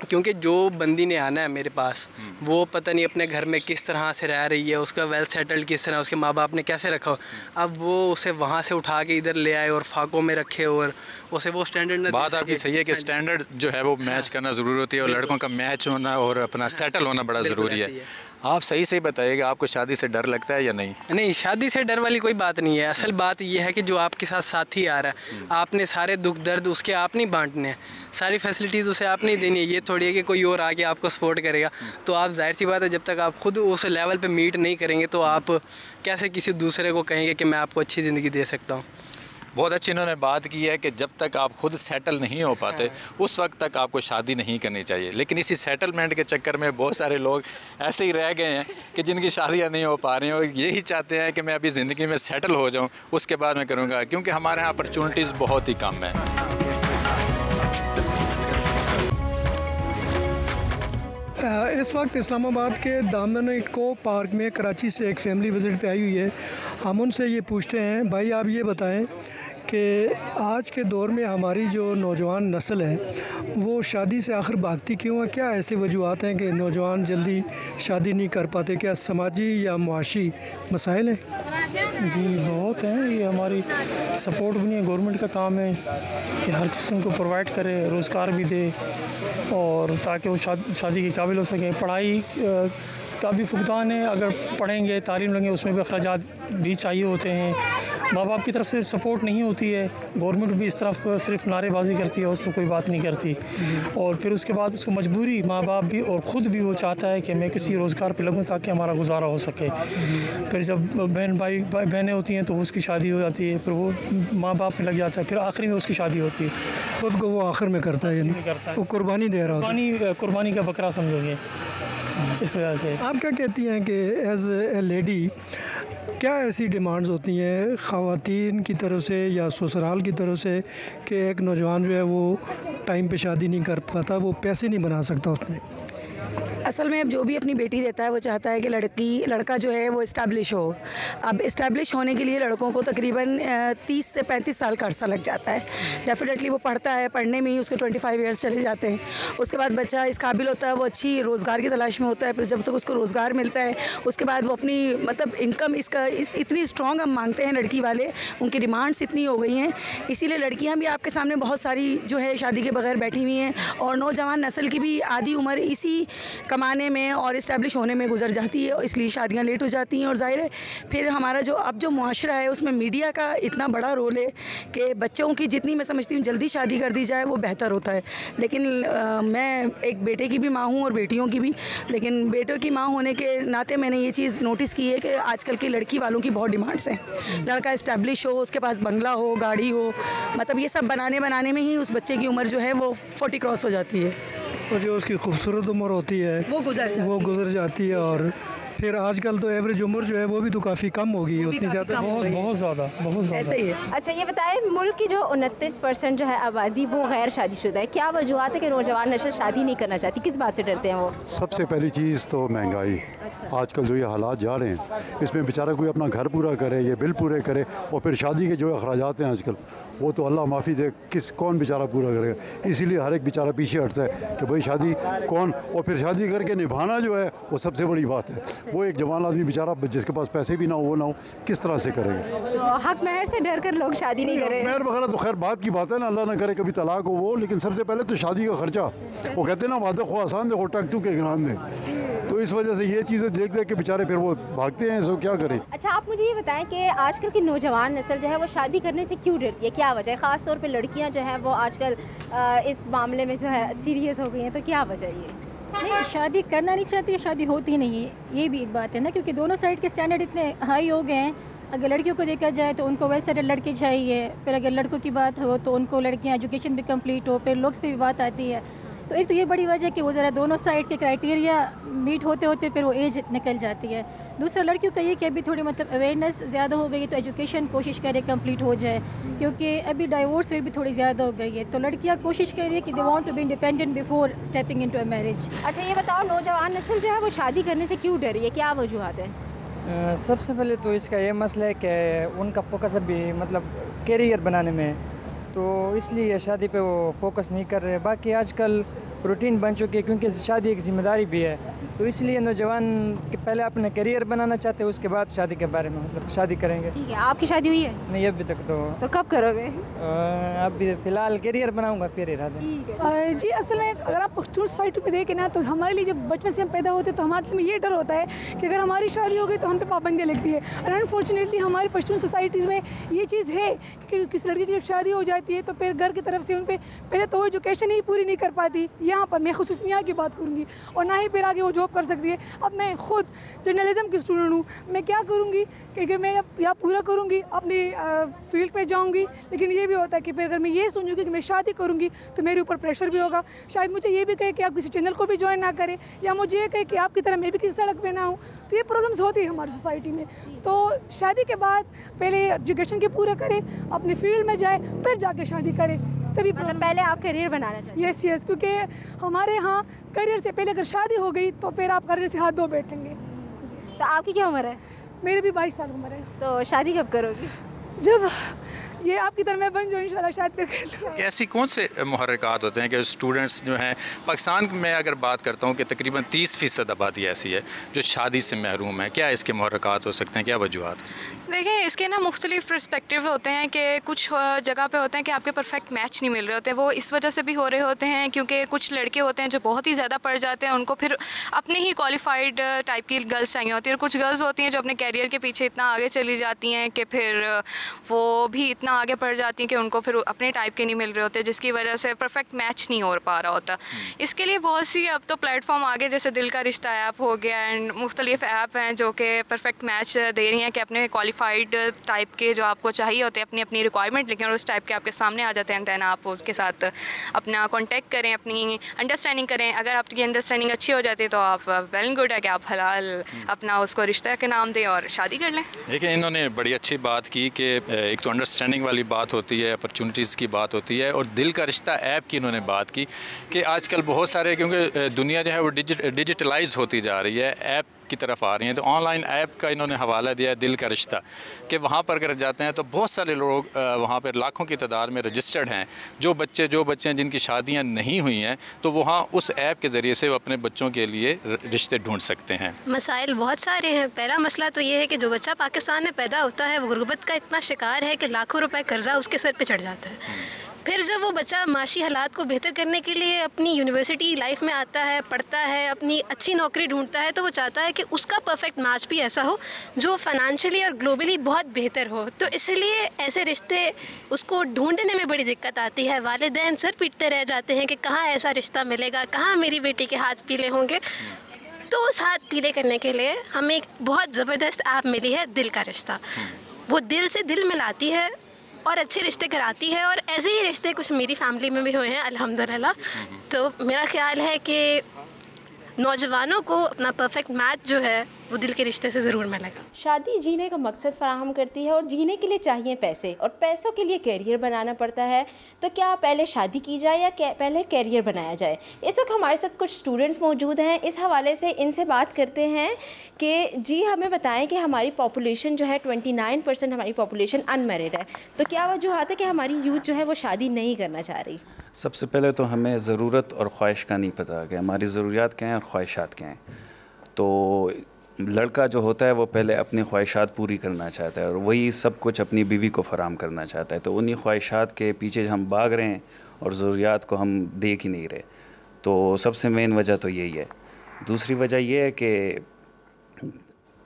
क्योंकि जो बंदी ने आना है मेरे पास वो पता नहीं अपने घर में किस तरह से रह रही है, उसका वेल सेटल्ड किस तरह, उसके माँ बाप ने कैसे रखा हो। अब वो उसे वहाँ से उठा के इधर ले आए और फाकों में रखे और उसे वो स्टैंडर्ड। बात आपकी सही है कि स्टैंडर्ड जो है वो मैच करना ज़रूरी होती है, और लड़कों का मैच होना और अपना सेटल होना बड़ा ज़रूरी है। आप सही से बताइएगा, आपको शादी से डर लगता है या नहीं? नहीं, शादी से डर वाली कोई बात नहीं है। असल बात यह है कि जो आपके साथ साथी आ रहा है, आपने सारे दुख दर्द उसके आप नहीं बांटने हैं, सारी फैसिलिटीज़ उसे आप नहीं देनी है। ये थोड़ी है कि कोई और आके आपको सपोर्ट करेगा, तो आप जाहिर सी बात है जब तक आप खुद उस लेवल पे मीट नहीं करेंगे तो आप कैसे किसी दूसरे को कहेंगे कि मैं आपको अच्छी ज़िंदगी दे सकता हूँ। बहुत अच्छी इन्होंने बात की है कि जब तक आप खुद सेटल नहीं हो पाते उस वक्त तक आपको शादी नहीं करनी चाहिए, लेकिन इसी सेटलमेंट के चक्कर में बहुत सारे लोग ऐसे ही रह गए हैं कि जिनकी शादियां नहीं हो पा रही हैं, और यही चाहते हैं कि मैं अभी ज़िंदगी में सेटल हो जाऊं, उसके बाद मैं करूंगा, क्योंकि हमारे यहाँ अपॉर्चुनिटीज़ बहुत ही कम है। इस वक्त इस्लामाबाद के दामन इको पार्क में कराची से एक फैमिली विज़िट पे आई हुई है। हम उनसे ये पूछते हैं, भाई आप ये बताएं कि आज के दौर में हमारी जो नौजवान नस्ल है वो शादी से आखिर भागती क्यों है? क्या ऐसी वजूहत हैं कि नौजवान जल्दी शादी नहीं कर पाते? क्या समाजी या मुआशी मसाइल हैं? जी बहुत हैं। ये हमारी सपोर्ट भी नहीं है, गवर्नमेंट का काम है कि हर चीज़ उनको प्रोवाइड करे, रोज़गार भी दे, और ताकि वो शादी के काबिल हो सकें। पढ़ाई का भी फुकदान है, अगर पढ़ेंगे तालीम लेंगे उसमें भी अखराजात भी चाहिए होते हैं। माँ बाप की तरफ से सपोर्ट नहीं होती है, गवर्नमेंट भी इस तरफ सिर्फ नारेबाजी करती है और तो कोई बात नहीं करती। और फिर उसके बाद उसको मजबूरी, माँ बाप भी और ख़ुद भी वो चाहता है कि मैं किसी रोज़गार पे लगूँ ताकि हमारा गुजारा हो सके। फिर जब बहनें होती हैं तो उसकी शादी हो जाती है, फिर वो माँ बाप में लग जाता है, फिर आखिरी में उसकी शादी होती है। खुद को वो आखिर में करता है, वो कुर्बानी दे रहा है, कुर्बानी का बकरा समझोगे। इस वजह से आप क्या कहती हैं कि एज ए लेडी क्या ऐसी डिमांड्स होती हैं ख़वातीन की तरफ से या ससुराल की तरफ से कि एक नौजवान जो है वो टाइम पे शादी नहीं कर पाता, वो पैसे नहीं बना सकता उसमें? असल में अब जो भी अपनी बेटी देता है वो चाहता है कि लड़का जो है वो इस्टेब्लिश हो। अब इस्टेब्लिश होने के लिए लड़कों को तकरीबन 30 से 35 साल का अर्सा लग जाता है। डेफिनेटली वो पढ़ता है, पढ़ने में ही उसके 25 ईयर्स चले जाते हैं। उसके बाद बच्चा इस काबिल होता है, वो अच्छी रोज़गार की तलाश में होता है। फिर जब तक उसको रोज़गार मिलता है उसके बाद वो अपनी मतलब इनकम इतनी स्ट्रॉन्ग हम मांगते हैं लड़की वाले, उनकी डिमांड्स इतनी हो गई हैं, इसीलिए लड़कियाँ भी आपके सामने बहुत सारी जो है शादी के बगैर बैठी हुई हैं, और नौजवान नस्ल की भी आधी उम्र इसी कमाने में और इस्टेब्लिश होने में गुजर जाती है, इसलिए शादियाँ लेट हो जाती हैं। और ज़ाहिर है फिर हमारा जो मुआशरा है उसमें मीडिया का इतना बड़ा रोल है कि बच्चों की जितनी मैं समझती हूँ जल्दी शादी कर दी जाए वो बेहतर होता है। लेकिन मैं एक बेटे की भी माँ हूँ और बेटियों की भी, लेकिन बेटों की माँ होने के नाते मैंने ये चीज़ नोटिस की है कि आजकल की लड़की वालों की बहुत डिमांड्स हैं। लड़का इस्टेब्लिश हो, उसके पास बंगला हो, गाड़ी हो, मतलब ये सब बनाने में ही उस बच्चे की उम्र जो है वो 40 क्रॉस हो जाती है। तो जो उसकी खूबसूरत उम्र होती है वो गुजर जाती है। और फिर आजकल तो एवरेज उम्र जो है वो भी तो काफ़ी कम हो गई है, उतनी ज़्यादा बहुत ज़्यादा ऐसे ही है। अच्छा ये बताएं, मुल्क की जो 29% जो है आबादी वो गैर शादीशुदा है, क्या वजूहत है कि नौजवान नस्ल शादी नहीं करना चाहती, किस बात से डरते हैं वो? सबसे पहली चीज़ तो महंगाई। आजकल जो ये हालात जा रहे हैं इसमें बेचारा कोई अपना घर पूरा करे, ये बिल पूरे करे, और फिर शादी के जो अखराजात हैं आजकल वो तो अल्लाह माफ़ी दे कौन बेचारा पूरा करेगा। इसीलिए हर एक बेचारा पीछे हटता है कि भाई शादी कौन, और फिर शादी करके निभाना जो है वो सबसे बड़ी बात है। वो एक जवान आदमी बेचारा जिसके पास पैसे भी ना हो वो ना हो, किस तरह से करेगा? तो हक महर से डर कर लोग शादी नहीं करें। महर वगैरह तो खैर बात की बात है ना, अल्लाह ना करे कभी तलाक हो वो, लेकिन सबसे पहले तो शादी का खर्चा, वो कहते हैं ना वादा खो आसान दे टक टू के ग्राम दे, तो इस वजह से ये चीज़ें देख देख के बेचारे फिर वो भागते हैं, सो क्या करें। अच्छा आप मुझे ये बताएं कि आजकल की नौजवान नस्ल जो है वो शादी करने से क्यों डरती है, क्या वजह है? ख़ास तौर पे लड़कियां जो हैं वो आजकल इस मामले में जो है सीरियस हो गई हैं, तो क्या वजह है? नहीं, शादी करना नहीं चाहती, शादी होती नहीं है, ये भी एक बात है ना, क्योंकि दोनों साइड के स्टैंडर्ड इतने हाई हो गए हैं। अगर लड़कियों को देखा जाए तो उनको वेल सेटल्ड लड़के चाहिए, फिर अगर लड़कों की बात हो तो उनको लड़कियां एजुकेशन भी कंप्लीट हो, फिर लुक्स पे भी बात आती है। तो एक तो ये बड़ी वजह है कि वो ज़रा दोनों साइड के क्राइटेरिया मीट होते होते फिर वो एज निकल जाती है। दूसरा लड़कियों का ये कि अभी थोड़ी मतलब अवेयरनेस ज़्यादा हो गई है, तो एजुकेशन कोशिश करे कंप्लीट हो जाए, क्योंकि अभी डाइवोर्स रेट भी थोड़ी ज़्यादा हो गई है। तो लड़कियाँ कोशिश कर रही है कि they want to be independent before stepping into a marriage. अच्छा ये बताओ, नौजवान नस्ल जो है वो शादी करने से क्यों डर रही है, क्या वजूहत है? सबसे पहले तो इसका ये मसला है कि उनका फोकस अभी मतलब कैरियर बनाने में है, तो इसलिए शादी पे वो फोकस नहीं कर रहे। बाकी आजकल रूटीन बन चुकी है, क्योंकि शादी एक जिम्मेदारी भी है, तो इसलिए नौजवान के पहले अपने करियर बनाना चाहते हैं, उसके बाद शादी के बारे में मतलब शादी करेंगे। ठीक है, आपकी शादी हुई है? नहीं अभी तक तो कब करोगे? अभी फ़िलहाल करियर बनाऊंगा फिर इरादे। जी असल में अगर आप पख्तून सोसाइटी में देखें ना, तो हमारे लिए जब बचपन से हम पैदा होते हैं तो हमारे दिल में ये डर होता है कि अगर हमारी शादी हो गई तो हम पे पाबंदियाँ लगती है। और अनफॉर्चुनेटली हमारी पश्तून सोसाइटीज़ में ये चीज़ है कि किसी लड़की की जब शादी हो जाती है तो फिर घर की तरफ से उन पर पहले तो एजुकेशन ही पूरी नहीं कर पाती, यहाँ पर मैं खुसूस यहाँ की बात करूँगी, और ना ही फिर आगे वो जॉब कर सकती है। अब मैं खुद जर्नलिज्म की स्टूडेंट हूँ, मैं क्या करूँगी क्योंकि मैं यहाँ पूरा करूँगी, अपनी फील्ड पे जाऊँगी, लेकिन ये भी होता है कि फिर अगर मैं ये सोचूँगी कि मैं शादी करूँगी तो मेरे ऊपर प्रेशर भी होगा। शायद मुझे ये भी कहे कि आप किसी चैनल को भी ज्वाइन ना करें, या मुझे ये कहे कि आपकी तरह मैं भी किसी सड़क पे ना हूँ, तो ये प्रॉब्लम्स होती है हमारी सोसाइटी में। तो शादी के बाद पहले एजुकेशन के पूरा करें, अपनी फील्ड में जाए, फिर जाके शादी करें, तभी मतलब पहले आप करियर बनाना चाहिए। यस, क्योंकि हमारे यहाँ करियर से पहले अगर शादी हो गई तो फिर आप करियर से हाथ धो बैठेंगे। तो आपकी क्या उम्र है? मेरी भी 22 साल उम्र है। तो शादी कब करोगी? जब ये आपकी तरह मैं बन जाऊँ इंशाल्लाह, शायद फिर कर लूँ। ऐसी कौन से मुहर्रिकात होते हैं कि स्टूडेंट्स जो हैं पाकिस्तान में, अगर बात करता हूँ कि तकरीबन 30% आबादी ऐसी है जो शादी से महरूम है, क्या इसके मुहर्रिकात हो सकते हैं, क्या वजूहत? देखिए इसके ना मुख्तलिफ पर्सपेक्टिव होते हैं कि कुछ जगह पे होते हैं कि आपके परफेक्ट मैच नहीं मिल रहे होते, वो इस वजह से भी हो रहे होते हैं क्योंकि कुछ लड़के होते हैं जो बहुत ही ज़्यादा पढ़ जाते हैं, उनको फिर अपने ही क्वालिफाइड टाइप की गर्ल्स चाहिए होती है, और कुछ गर्ल्स होती हैं जो अपने कैरियर के पीछे इतना आगे चली जाती हैं कि फिर वो भी इतना आगे पढ़ जाती हैं कि उनको फिर अपने टाइप के नहीं मिल रहे होते, जिसकी वजह से परफेक्ट मैच नहीं हो पा रहा होता। इसके लिए बहुत सी अब तो प्लेटफॉर्म आगे, जैसे दिल का रिश्ता ऐप हो गया एंड मुख्तलिफ ऐप हैं जो कि परफेक्ट मैच दे रही हैं कि अपने क्वालिफाइड टाइप के जो आपको चाहिए होते हैं, अपनी अपनी रिक्वायरमेंट लिखें और उस टाइप के आपके सामने आ जाते हैं। दैन आप उसके साथ अपना कॉन्टेक्ट करें, अपनी अंडरस्टैंडिंग करें। अगर आपकी अंडरस्टैंडिंग अच्छी हो जाती है तो आप वेल गुड है कि आप हलाल अपना उसको रिश्ता के नाम दें और शादी कर लें। देखिए इन्होंने बड़ी अच्छी बात की कि एक तो अंडरस्टैंडिंग वाली बात होती है, अपॉर्चुनिटीज़ की बात होती है, और दिल का रिश्ता ऐप की इन्होंने बात की कि आजकल बहुत सारे, क्योंकि दुनिया जो है वो डिजिटलाइज होती जा रही है, ऐप की तरफ आ रही हैं, तो ऑनलाइन ऐप का इन्होंने हवाला दिया है दिल का रिश्ता, कि वहाँ पर अगर जाते हैं तो बहुत सारे लोग वहाँ पर लाखों की तादाद में रजिस्टर्ड हैं, जो बच्चे हैं जिनकी शादियाँ नहीं हुई हैं, तो वहाँ उस ऐप के ज़रिए से वो अपने बच्चों के लिए रिश्ते ढूंढ सकते हैं। मसाइल बहुत सारे हैं। पहला मसला तो ये है कि जो बच्चा पाकिस्तान में पैदा होता है वो गुर्बत का इतना शिकार है कि लाखों रुपए कर्जा उसके सर पे चढ़ जाता है। फिर जब वो बच्चा माशी हालात को बेहतर करने के लिए अपनी यूनिवर्सिटी लाइफ में आता है, पढ़ता है, अपनी अच्छी नौकरी ढूंढता है, तो वो चाहता है कि उसका परफेक्ट मैच भी ऐसा हो जो फाइनेंशियली और ग्लोबली बहुत बेहतर हो। तो इसलिए ऐसे रिश्ते उसको ढूंढने में बड़ी दिक्कत आती है। वालिदैन सर पीटते रह जाते हैं कि कहाँ ऐसा रिश्ता मिलेगा, कहाँ मेरी बेटी के हाथ पीले होंगे। तो उस हाथ पीले करने के लिए हमें एक बहुत ज़बरदस्त ऐप मिली है, दिल का रिश्ता। वो दिल से दिल मिलाती है और अच्छे रिश्ते कराती है, और ऐसे ही रिश्ते कुछ मेरी फैमिली में भी हुए हैं अल्हम्दुलिल्लाह। तो मेरा ख्याल है कि नौजवानों को अपना परफेक्ट मैच जो है वो दिल के रिश्ते से ज़रूर मिलेगा। शादी जीने का मकसद फराहम करती है और जीने के लिए चाहिए पैसे, और पैसों के लिए कैरियर बनाना पड़ता है। तो क्या पहले शादी की जाए या पहले कैरियर बनाया जाए? इस वक्त हमारे साथ कुछ स्टूडेंट्स मौजूद हैं। इस हवाले से इनसे बात करते हैं कि जी हमें बताएं कि हमारी पॉपुलेशन जो है 29% हमारी पॉपुलेशन अनमैरिड है, तो क्या वजूहत है कि हमारी यूथ जो है वो शादी नहीं करना चाह रही? सबसे पहले तो हमें ज़रूरत और ख्वाहिश का नहीं पता कि हमारी ज़रूरियात क्या हैं और ख्वाहिशात क्या हैं। तो लड़का जो होता है वो पहले अपनी ख्वाहिशात पूरी करना चाहता है और वही सब कुछ अपनी बीवी को फराहम करना चाहता है। तो उन्हीं ख्वाहिशात के पीछे हम भाग रहे हैं और ज़रूरियात को हम देख ही नहीं रहे। तो सबसे मेन वजह तो यही है। दूसरी वजह यह है कि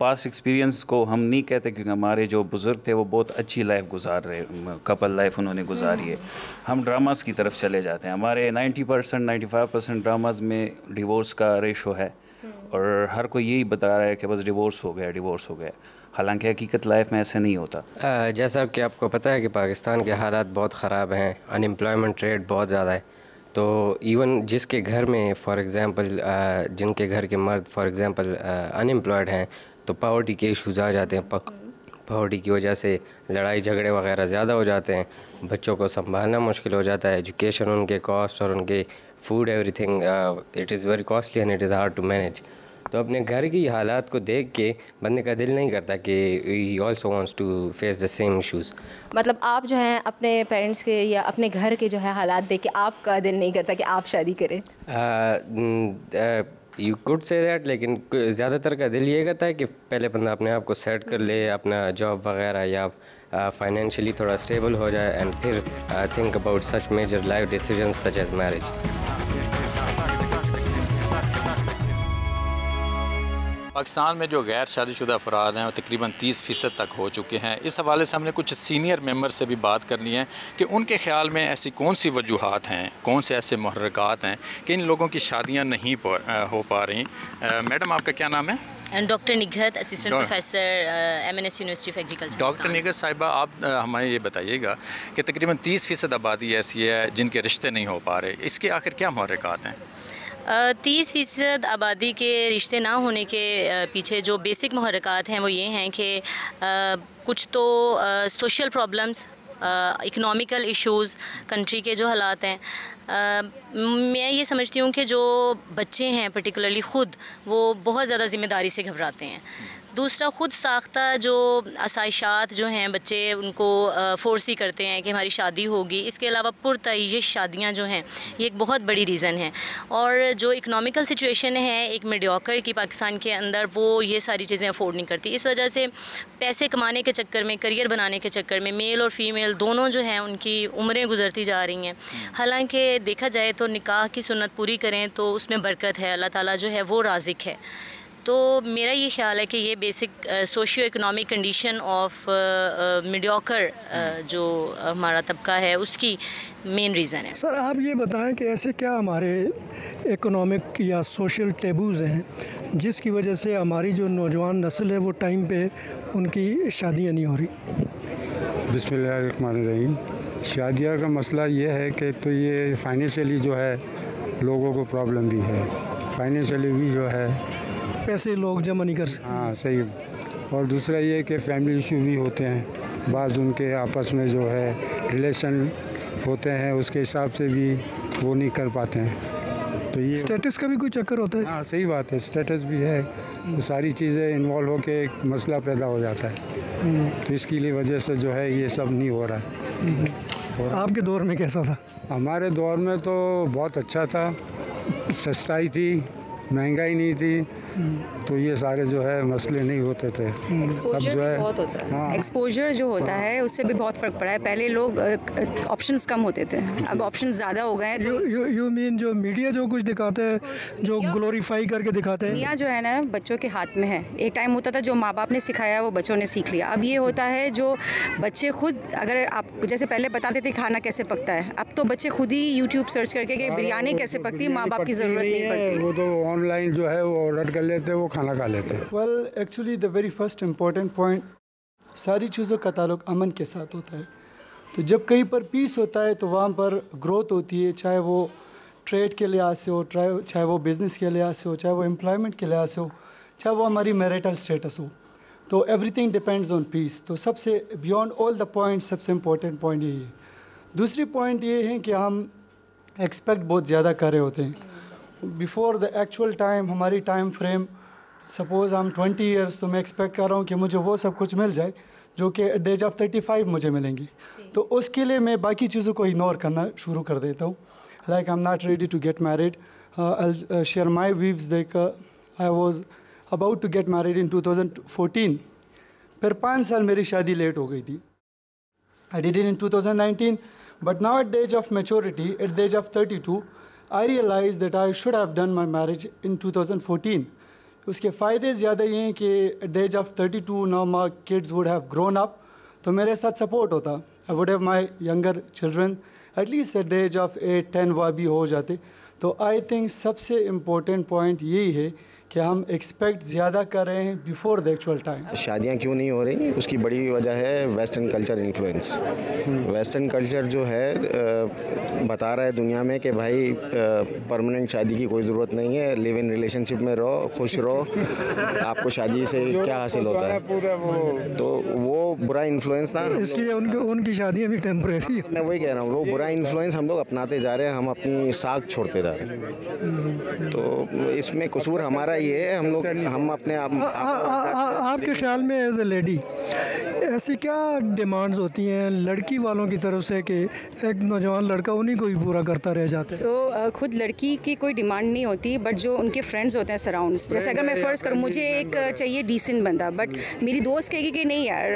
पास्ट एक्सपीरियंस को हम नहीं कहते, क्योंकि हमारे जो बुज़ुर्ग थे वो बहुत अच्छी लाइफ गुजार रहे, कपल लाइफ उन्होंने गुजारी है। हम ड्रामास की तरफ चले जाते हैं। हमारे 90% 95% ड्रामास में डिवोर्स का रेशो है और हर कोई यही बता रहा है कि बस डिवोर्स हो गया। हालांकि हकीकत लाइफ में ऐसे नहीं होता। जैसा कि आपको पता है कि पाकिस्तान के हालात बहुत ख़राब हैं, अनएम्प्लॉयमेंट रेट बहुत ज़्यादा है। तो इवन जिसके घर में फॉर एग्ज़ाम्पल जिनके घर के मर्द फॉर एग्ज़ाम्पल अनएम्प्लॉयड हैं, तो पावर्टी के इश्यूज़ आ जाते हैं। पावर्टी की वजह से लड़ाई झगड़े वगैरह ज़्यादा हो जाते हैं, बच्चों को संभालना मुश्किल हो जाता है, एजुकेशन उनके कॉस्ट और उनके food everything it is very costly and it is hard to manage. तो अपने घर की हालात को देख के बंदे का दिल नहीं करता कि he also wants to face the same issues. मतलब आप जो हैं अपने पेरेंट्स के या अपने घर के जो है हालात देख के आपका दिल नहीं करता कि आप शादी करें? यू कुड से दैट, लेकिन ज़्यादातर का दिल ये करता है कि पहले बंदा अपने आप को सेट कर ले, अपना जॉब वगैरह या फाइनेंशियली थोड़ा स्टेबल हो जाए एंड फिर think about such major life decisions such as marriage. Pakistan में जो गैर शादीशुदा अफराद हैं वो तकरीबन 30% तक हो चुके हैं। इस हवाले से हमने कुछ सीनियर मेंबर से भी बात करनी है कि उनके ख़्याल में ऐसी कौन सी वजूहात हैं, कौन से ऐसे मुहर्रिकात हैं कि इन लोगों की शादियां नहीं हो पा रही। मैडम आपका क्या नाम है? Doctor Nighat, assistant professor MNS university of agriculture. Doctor Nighat साहिबा, आप हमें ये बताइएगा कि तकरीबन 30% आबादी ऐसी है जिनके रिश्ते नहीं हो पा रहे, इसके आखिर क्या मुहर्रिकात हैं? 30% आबादी के रिश्ते ना होने के पीछे जो बेसिक मुहर्रिकात हैं वो ये हैं कि कुछ तो social problems, economical issues, country के जो हालात हैं। मैं ये समझती हूँ कि जो बच्चे हैं पर्टिकुलरली ख़ुद वो बहुत ज़्यादा ज़िम्मेदारी से घबराते हैं। दूसरा, ख़ुद साख्ता जो आसाइशात जो हैं बच्चे उनको फोर्स ही करते हैं कि हमारी शादी होगी। इसके अलावा पुरतयश शादियाँ जो हैं ये एक बहुत बड़ी रीज़न है। और जो इकनॉमिकल सिचुएशन है एक मीडियोकर की पाकिस्तान के अंदर, वो ये सारी चीज़ें अफोर्ड नहीं करती। इस वजह से पैसे कमाने के चक्कर में, करियर बनाने के चक्कर में मेल और फीमेल दोनों जो हैं उनकी उम्रें गुजरती जा रही हैं। हालांकि देखा जाए तो निकाह की सुन्नत पूरी करें तो उसमें बरकत है, अल्लाह ताला जो है वो राज़िक है। तो मेरा ये ख्याल है कि ये basic socio economic condition of mediocre जो हमारा तबका है उसकी मेन रीज़न है। सर आप ये बताएं कि ऐसे क्या हमारे इकोनॉमिक या सोशल टेबूज़ हैं जिसकी वजह से हमारी जो नौजवान नस्ल है वो टाइम पे उनकी शादियाँ नहीं हो रही? बिस्मिल्लाहिर्रहमानिर्रहीम। शादियाँ का मसला ये है कि तो ये फाइनेंशियली जो है लोगों को प्रॉब्लम भी है, फाइनेंशियली भी जो है पैसे लोग जमा नहीं कर सकते। हाँ सही। और दूसरा ये कि फैमिली इशू भी होते हैं, बाज़ उनके आपस में जो है रिलेशन होते हैं उसके हिसाब से भी वो नहीं कर पाते हैं। तो ये स्टेटस का भी कोई चक्कर होता है। हाँ सही बात है, स्टेटस भी है, तो सारी चीज़ें इन्वॉल्व होकर एक मसला पैदा हो जाता है। तो इसकी लिए वजह से जो है ये सब नहीं हो रहा है। और आपके दौर में कैसा था? हमारे दौर में तो बहुत अच्छा था, सस्ताई थी, महंगाई नहीं थी। तो ये सारे जो है मसले नहीं होते थे। अब जो है बहुत होता है, एक्सपोजर जो होता है उससे भी बहुत फ़र्क पड़ा है। पहले लोग ऑप्शंस कम होते थे, अब ऑप्शंस ज़्यादा हो गए हैं। यू मीन जो मीडिया जो कुछ दिखाते हैं, जो ग्लोरीफाई करके दिखाते हैं, दुनिया जो है ना बच्चों के हाथ में है। एक टाइम होता था जो माँ बाप ने सिखाया वो बच्चों ने सीख लिया। अब ये होता है जो बच्चे खुद, अगर आप जैसे पहले बताते थे खाना कैसे पकता है, अब तो बच्चे खुद ही यूट्यूब सर्च करके कि बिरयानी कैसे पकती है, माँ बाप की ज़रूरत नहीं पड़ती। वो तो ऑनलाइन जो है वो ऑर्डर कर लेते हैं, वो खाना खा लेते हैं। Well actually the very first important point, सारी चीज़ों का ताल्लुक अमन के साथ होता है। तो जब कहीं पर पीस होता है तो वहाँ पर ग्रोथ होती है, चाहे वो ट्रेड के लिहाज से हो, चाहे वो बिज़नेस के लिहाज से हो, चाहे वो एम्प्लॉयमेंट के लिहाज से हो, चाहे वो हमारी मैरिटल स्टेटस हो। तो एवरीथिंग डिपेंड्स ऑन पीस। तो सबसे बियॉन्ड ऑल द पॉइंट सबसे इम्पोर्टेंट पॉइंट यही है। दूसरी पॉइंट ये है कि हम एक्सपेक्ट बहुत ज़्यादा कर रहे होते हैं बिफोर द एक्चुअल टाइम। हमारी टाइम फ्रेम सपोज़ हम 20 ईयर्स, तो मैं एक्सपेक्ट कर रहा हूँ कि मुझे वो सब कुछ मिल जाए जो कि एट द एज ऑफ 35 मुझे मिलेंगी। तो उसके लिए मैं बाकी चीज़ों को इग्नोर करना शुरू कर देता हूँ। Like I am not ready to get married. I share my views that I was about to get married in 2014। फिर 5 साल मेरी शादी लेट हो गई थी। I did it in 2019, but now at the age of maturity, at the age of 32, I realize that I should have done my marriage in 2014। उसके फ़ायदे ज़्यादा ये हैं कि at the age of 32 now my kids would have grown up, तो मेरे साथ support होता। I would have my younger children at least at the age of 8-10 वो भी हो जाते। तो आई थिंक सबसे इम्पोर्टेंट पॉइंट यही है कि हम एक्सपेक्ट ज़्यादा कर रहे हैं बिफोर द एक्चुअल टाइम। शादियां क्यों नहीं हो रही, उसकी बड़ी वजह है western culture influence. Western culture जो है बता रहा है दुनिया में कि भाई परमानेंट शादी की कोई ज़रूरत नहीं है, लिव इन रिलेशनशिप में रहो, खुश रहो, आपको शादी से क्या हासिल होता है। तो वो बुरा इन्फ्लुएंस था, इसलिए उनकी शादियाँ भी टेम्परेरी। मैं वही कह रहा हूँ, वो बुरा इन्फ्लुएंस हम लोग अपनाते जा रहे हैं, हम अपनी साख छोड़ते जा रहे हैं। तो इसमें कसूर हमारा ये है, हम अपने आपके ख्याल में एज ए लेडी ऐसी क्या डिमांड्स होती हैं लड़की वालों की तरफ से कि एक नौजवान लड़का उन्हीं को ही पूरा करता रह जाता है? तो खुद लड़की की कोई डिमांड नहीं होती, बट जो उनके फ्रेंड्स होते हैं सराउंड्स, जैसे अगर मैं फ़र्ज़ करूँ मुझे एक चाहिए डिसेंट बंदा, बट मेरी दोस्त कहेगी कि नहीं यार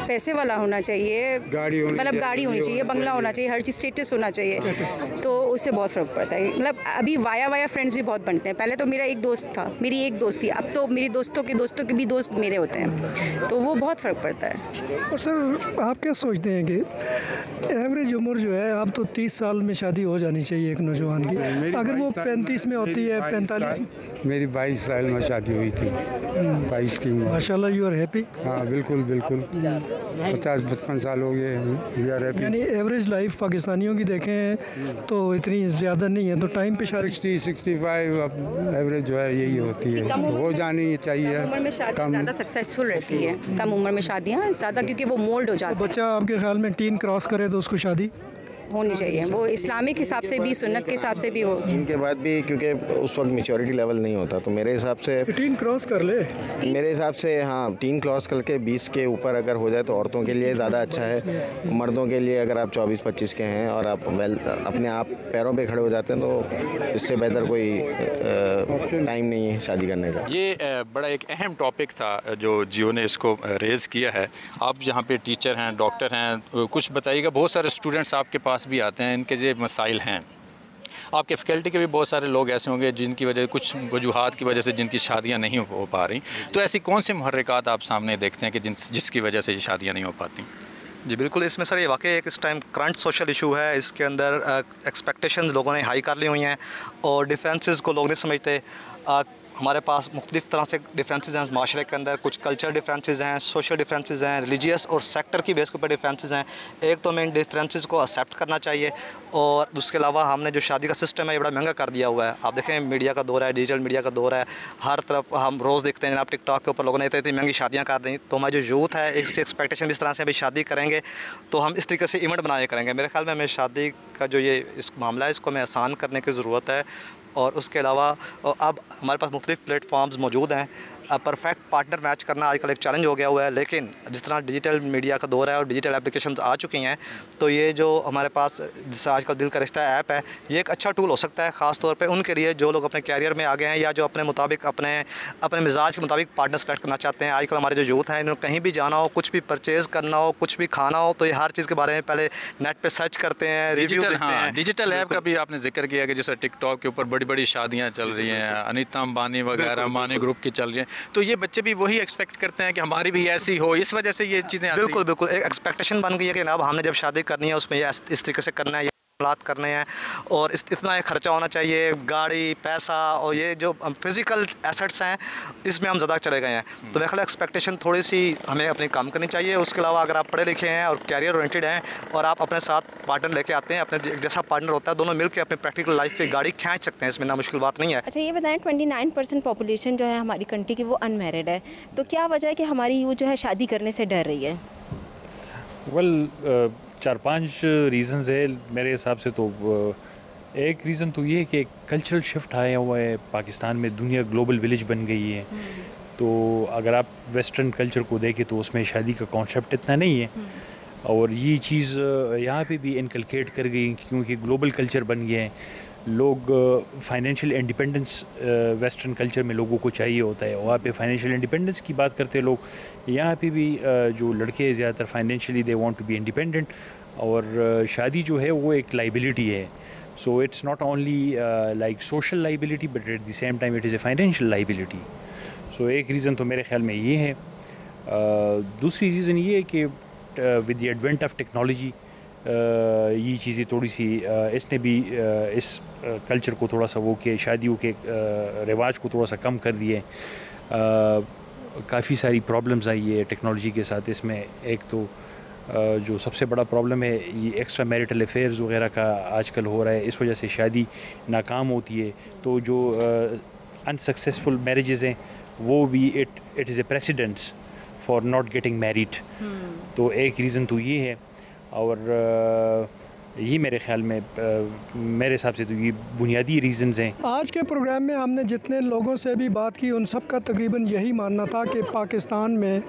पैसे वाला होना चाहिए, मतलब गाड़ी होनी चाहिए, बंगला होना चाहिए, हर चीज़ स्टेटस होना चाहिए, तो उससे बहुत फ़र्क पड़ता है। मतलब अभी वाया फ्रेंड्स भी बहुत बनते हैं। पहले तो मेरा एक दोस्त था, मेरी एक दोस्त थी, अब तो मेरी दोस्तों के भी दोस्त मेरे होते हैं, तो वो बहुत फ़र्क पड़ता है। और सर आप क्या सोचते हैं कि एवरेज उम्र जो है अब तो 30 साल में शादी हो जानी चाहिए एक नौजवान की, अगर वो 35 में होती है, 45? मेरी 22 साल में शादी हुई थी, 22 की उम्र। माशाल्लाह, यू आर हैप्पी? हाँ बिल्कुल बिल्कुल, 50-55 साल हो गए, वी आर हैप्पी। यानी एवरेज लाइफ पाकिस्तानियों की देखें तो इतनी ज़्यादा नहीं है, तो टाइम पे शादी 60-65 अब एवरेज जो है यही होती है, हो जानी चाहिए। कम उम्र में शादी ज़्यादा सक्सेसफुल रहती है, कम उम्र में शादियाँ ज़्यादा, क्योंकि वो मोल्ड हो जाता है। बच्चा आपके ख्याल में टीन क्रॉस करे तो उसको शादी होनी चाहिए, वो इस्लामिक हिसाब से भी, सुन्नत के हिसाब से भी हो। इनके बाद भी क्योंकि उस वक्त मैच्योरिटी लेवल नहीं होता, तो मेरे हिसाब से टीन क्रॉस कर ले, मेरे हिसाब से हाँ, टीन क्रॉस करके 20 के ऊपर अगर हो जाए तो औरतों के लिए ज़्यादा अच्छा है। मर्दों के लिए अगर आप 24-25 के हैं और आप अपने आप पैरों पे खड़े हो जाते हैं तो इससे बेहतर कोई टाइम नहीं है शादी करने का। ये बड़ा एक अहम टॉपिक था जो जियो ने इसको रेज़ किया है। आप यहाँ पे टीचर हैं, डॉक्टर हैं, कुछ बताइएगा। बहुत सारे स्टूडेंट्स आपके पास भी आते हैं, इनके जो मसाइल हैं, आपके फैकल्टी के भी बहुत सारे लोग ऐसे होंगे जिनकी वजह, कुछ वजूहात की वजह से जिनकी शादियां नहीं हो पा रही, तो ऐसी कौन सी मुहर्रिकात आप सामने देखते हैं कि जिसकी वजह से ये शादियां नहीं हो पाती? जी बिल्कुल, इसमें सर ये वाकई एक इस टाइम करंट सोशल इशू है। इसके अंदर एक्सपेक्टेशंस लोगों ने हाई कर ली हुई हैं और डिफरेंसेस को लोग नहीं समझते। हमारे पास मुख्तलिफ़ तरह से डिफरेंसेस हैं माशरे के अंदर, कुछ कल्चर डिफरेंसेस हैं, सोशल डिफरेंसेस हैं, रिलीजियस और सेक्टर की बेस के ऊपर डिफरेंसेस हैं। एक तो हमें इन डिफरेंसेस को एक्सेप्ट करना चाहिए, और उसके अलावा हमने जो शादी का सिस्टम है ये बड़ा महंगा कर दिया हुआ है। आप देखें मीडिया का दौर है, डिजिटल मीडिया का दौर है, हर तरफ हम रोज़ देखते हैं जनाब टिकटॉक के ऊपर लोगों ने इतनी महंगी शादियाँ कर दी। तो हमारी जो यूथ है इससे एक्सपेक्टेशन इस तरह से अभी शादी करेंगे तो हम इस तरीके से इवेंट बनाए करेंगे। मेरे ख्याल में हमें शादी का जो ये इस मामला है इसको हमें आसान करने की ज़रूरत है, और उसके अलावा अब हमारे पास मुख्तलिफ प्लेटफॉर्म्स मौजूद हैं। परफेक्ट पार्टनर मैच करना आजकल एक चैलेंज हो गया हुआ है, लेकिन जिस तरह डिजिटल मीडिया का दौर है और डिजिटल एप्लीकेशंस आ चुकी हैं, तो ये जो हमारे पास जिससे आजकल दिल का रिश्ता ऐप है, ये एक अच्छा टूल हो सकता है, ख़ास तौर पे उनके लिए जो लोग अपने कैरियर में आगे हैं या जो अपने मुताबिक अपने मिजाज के मुताबिक पार्टनर सेलेक्ट करना चाहते हैं। आजकल हमारे जो यूथ हैं, इन्होंने कहीं भी जाना हो, कुछ भी परचेज़ करना हो, कुछ भी खाना हो, तो ये हर चीज़ के बारे में पहले नेट पर सर्च करते हैं, रिव्यू देखते हैं। डिजिटल ऐप का भी आपने जिक्र किया कि जैसे टिकटॉक के ऊपर बड़ी बड़ी शादियाँ चल रही हैं, अनीता अंबानी वगैरह अंबानी ग्रुप की चल रही हैं, तो ये बच्चे भी वही एक्सपेक्ट करते हैं कि हमारी भी ऐसी हो, इस वजह से ये चीज़ें बिल्कुल बिल्कुल एक एक्सपेक्टेशन बन गई है कि जनाब हमने जब शादी करनी है उसमें ये इस तरीके से करना है, ये हालात करने हैं और इतना एक खर्चा होना चाहिए, गाड़ी, पैसा और ये जो फिज़िकल एसेट्स हैं इसमें हम ज़्यादा चले गए हैं। तो मेरे ख्याल एक्सपेक्टेशन थोड़ी सी हमें अपनी कम करनी चाहिए। उसके अलावा अगर आप पढ़े लिखे हैं और कैरियर ओरिएंटेड हैं और आप अपने साथ पार्टनर लेके आते हैं, अपने जैसा पार्टनर होता है, दोनों मिलकर अपनी प्रैक्टिकल लाइफ पे गाड़ी खींच सकते हैं, इसमें ना मुश्किल बात नहीं है। अच्छा ये बताएं 29% पॉपुलेशन जो है हमारी कंट्री की वो अनमैरिड है, तो क्या वजह है कि हमारी यूथ जो है शादी करने से डर रही है? वेल 4-5 रीज़न्स है मेरे हिसाब से। तो एक रीज़न तो ये है कि कल्चरल शिफ्ट आया हुआ है पाकिस्तान में, दुनिया ग्लोबल विलेज बन गई है। तो अगर आप वेस्टर्न कल्चर को देखें तो उसमें शादी का कॉन्सेप्ट इतना नहीं है, और ये चीज़ यहाँ पे भी इनकलकेट कर गई क्योंकि ग्लोबल कल्चर बन गया है। लोग फाइनेंशियल इंडिपेंडेंस वेस्टर्न कल्चर में लोगों को चाहिए होता है, वहाँ पे फाइनेंशियल इंडिपेंडेंस की बात करते हैं लोग। यहाँ पे भी जो लड़के ज़्यादातर financially they want to be independent, और शादी जो है वो एक लाइबिलिटी है। So it's not only like social liability but at the same time it is a financial liability. So एक रीज़न तो मेरे ख्याल में ये है। दूसरी रीज़न ये है कि with the advent of technology ये चीज़ें थोड़ी सी इसने भी इस कल्चर को थोड़ा सा वो कि शादियों के रिवाज को थोड़ा सा कम कर दिए। काफ़ी सारी प्रॉब्लम्स आई है टेक्नोलॉजी के साथ। इसमें एक तो जो सबसे बड़ा प्रॉब्लम है ये एक्स्ट्रा मैरिटल अफेयर्स वगैरह का आजकल हो रहा है, इस वजह से शादी नाकाम होती है। तो जो अनसक्सेसफुल मैरिजेज़ हैं वो भी it is A precedence for not getting married. तो एक रीज़न तो ये है, और ये मेरे ख्याल में मेरे हिसाब से तो ये बुनियादी रीज़न्स हैं। आज के प्रोग्राम में हमने जितने लोगों से भी बात की उन सब का तकरीबन यही मानना था कि पाकिस्तान में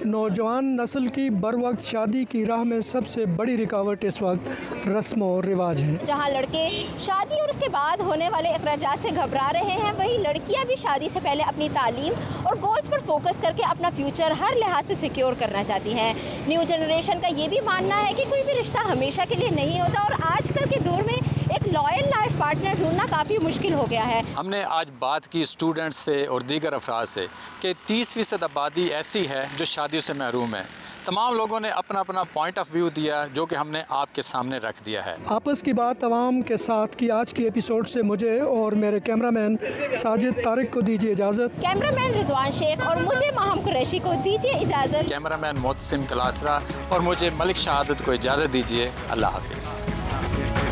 नौजवान नस्ल की बर वक्त शादी की राह में सबसे बड़ी रुकावट इस वक्त रस्म और रिवाज है। जहाँ लड़के शादी और उसके बाद होने वाले अखराजात से घबरा रहे हैं, वहीं लड़कियाँ भी शादी से पहले अपनी तालीम और गोल्स पर फोकस करके अपना फ्यूचर हर लिहाज से सिक्योर करना चाहती हैं। न्यू जनरेशन का ये भी मानना है कि कोई भी रिश्ता हमेशा के लिए नहीं होता, और आजकल के दौर में एक लॉयल लाइफ पार्टनर ढूंढना काफ़ी मुश्किल हो गया है। हमने आज बात की स्टूडेंट्स से और दीगर अफराद से कि 30% आबादी ऐसी है जो शादियों से महरूम है। तमाम लोगों ने अपना अपना पॉइंट ऑफ व्यू दिया जो कि हमने आपके सामने रख दिया है। आपस की बात तमाम के साथ की आज की एपिसोड से मुझे और मेरे कैमरामैन साजिद तारिक को दीजिए इजाज़त। कैमरामैन रिजवान शेख और मुझे माहम कुरैशी को दीजिए इजाज़त। कैमरामैन मोहसिन कलासरा और मुझे मलिक शहादत को इजाज़त दीजिए। अल्लाह हाफिज़।